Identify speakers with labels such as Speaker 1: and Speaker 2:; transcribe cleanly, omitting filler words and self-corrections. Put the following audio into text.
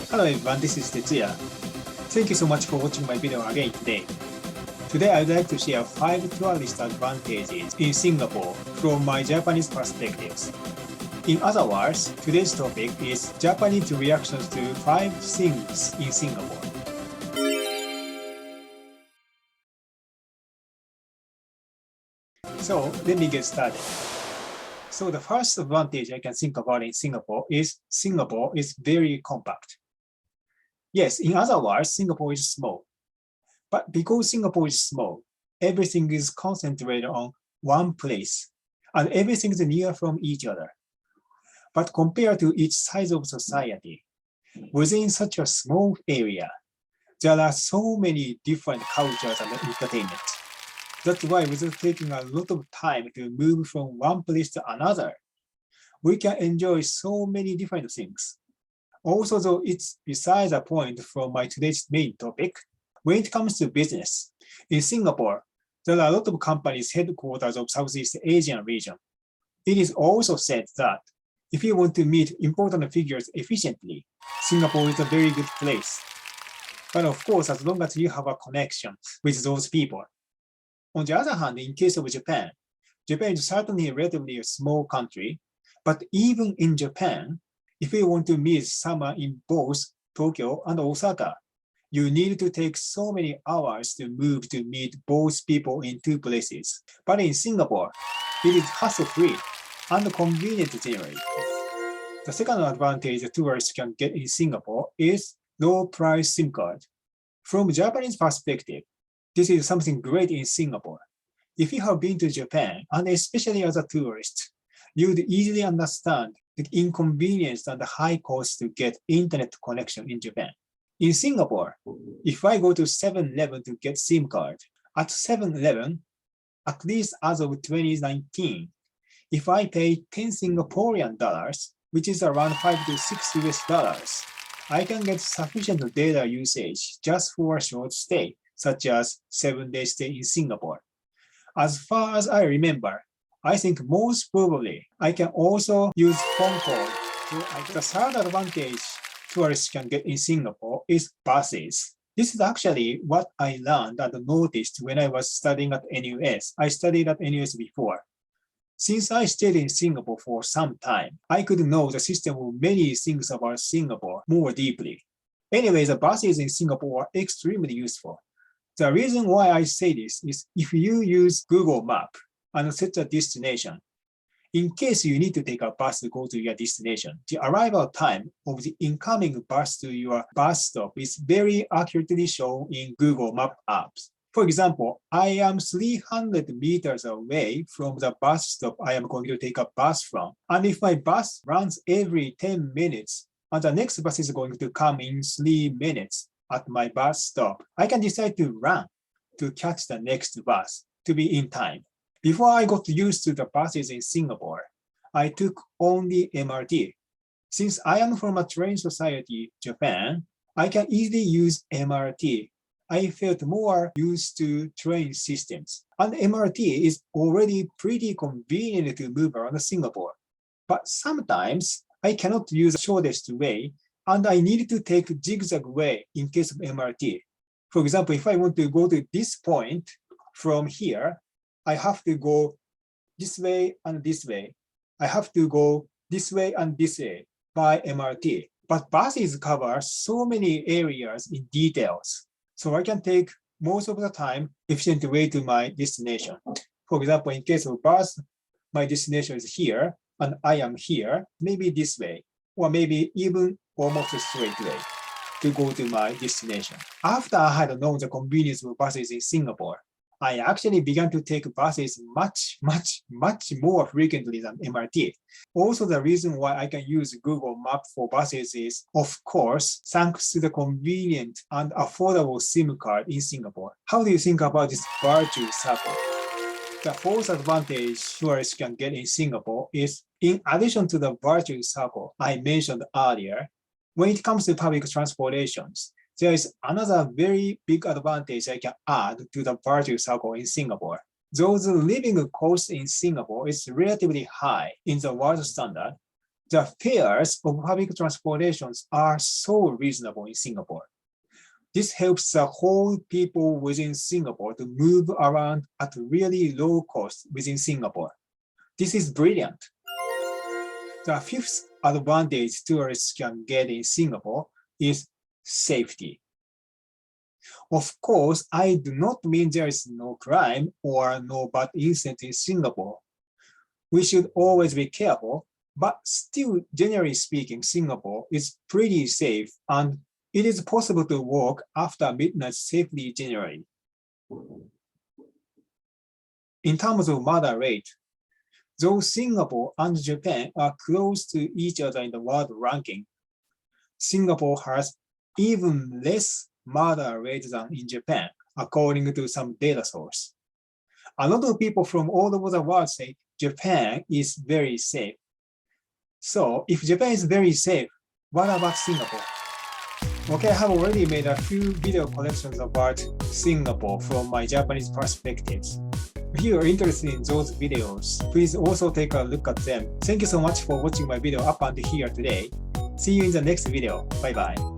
Speaker 1: Hello everyone, this is Tetsuya. Thank you so much for watching my video again today. Today I'd like to share 5 tourist advantages in Singapore from my Japanese perspectives. In other words, today's topic is Japanese reactions to 5 things in Singapore. So let me get started. So the first advantage I can think about in Singapore is very compact. Yes, in other words, Singapore is small. But because Singapore is small, everything is concentrated on one place, and everything is near from each other. But compared to each size of society, within such a small area, there are so many different cultures and entertainment. That's why without taking a lot of time to move from one place to another, we can enjoy so many different things. Also, though it's beside the point from my today's main topic, when it comes to business, in Singapore, there are a lot of companies headquarters of Southeast Asian region. It is also said that if you want to meet important figures efficiently, Singapore is a very good place. But of course, as long as you have a connection with those people. On the other hand, in case of Japan, Japan is certainly relatively a small country, but even in Japan, if you want to meet someone in both Tokyo and Osaka, you need to take so many hours to move to meet both people in 2 places. But in Singapore, it is hassle-free and convenient generally. The second advantage tourists can get in Singapore is low-price SIM card. From Japanese perspective, this is something great in Singapore. If you have been to Japan, and especially as a tourist, you would easily understand the inconvenience and the high cost to get internet connection in Japan. In Singapore, if I go to 7-Eleven to get SIM card, at 7-Eleven, at least as of 2019, if I pay 10 Singaporean dollars, which is around 5 to 6 US dollars, I can get sufficient data usage just for a short stay, such as 7-day stay in Singapore. As far as I remember, I think most probably I can also use phone call. The third advantage tourists can get in Singapore is buses. This is actually what I learned and noticed when I was studying at NUS. I studied at NUS before. Since I stayed in Singapore for some time, I could know the system of many things about Singapore more deeply. Anyway, the buses in Singapore are extremely useful. The reason why I say this is if you use Google Map and set a destination, in case you need to take a bus to go to your destination, the arrival time of the incoming bus to your bus stop is very accurately shown in Google Map apps. For example, I am 300 meters away from the bus stop I am going to take a bus from. And if my bus runs every 10 minutes, and the next bus is going to come in 3 minutes at my bus stop, I can decide to run to catch the next bus to be in time. Before I got used to the buses in Singapore, I took only MRT. Since I am from a train society, Japan, I can easily use MRT. I felt more used to train systems. And MRT is already pretty convenient to move around Singapore. But sometimes I cannot use the shortest way, and I need to take zigzag way in case of MRT. For example, if I want to go to this point from here, I have to go this way and this way. I have to go this way and this way by MRT. But buses cover so many areas in details. So I can take most of the time efficient way to my destination. For example, in case of bus, my destination is here and I am here, maybe this way, or maybe even almost a straight way to go to my destination. After I had known the convenience of buses in Singapore, I actually began to take buses much more frequently than MRT. Also, the reason why I can use Google Maps for buses is, of course, thanks to the convenient and affordable SIM card in Singapore. How do you think about this virtual circle? The fourth advantage tourists can get in Singapore is, in addition to the virtual circle I mentioned earlier, when it comes to public transportations, there is another very big advantage I can add to the virtual circle in Singapore. Though the living cost in Singapore is relatively high in the world standard, the fares of public transportations are so reasonable in Singapore. This helps the whole people within Singapore to move around at really low cost within Singapore. This is brilliant. The fifth advantage tourists can get in Singapore is safety. Of course, I do not mean there is no crime or no bad incident in Singapore. We should always be careful, but still, generally speaking, Singapore is pretty safe and it is possible to walk after midnight safely generally. In terms of murder rate, though Singapore and Japan are close to each other in the world ranking, Singapore has even less murder rate than in Japan, according to some data source. A lot of people from all over the world say Japan is very safe. So if Japan is very safe, what about Singapore? Okay, I have already made a few video collections about Singapore from my Japanese perspectives. If you are interested in those videos, please also take a look at them. Thank you so much for watching my video up until here today. See you in the next video. Bye bye.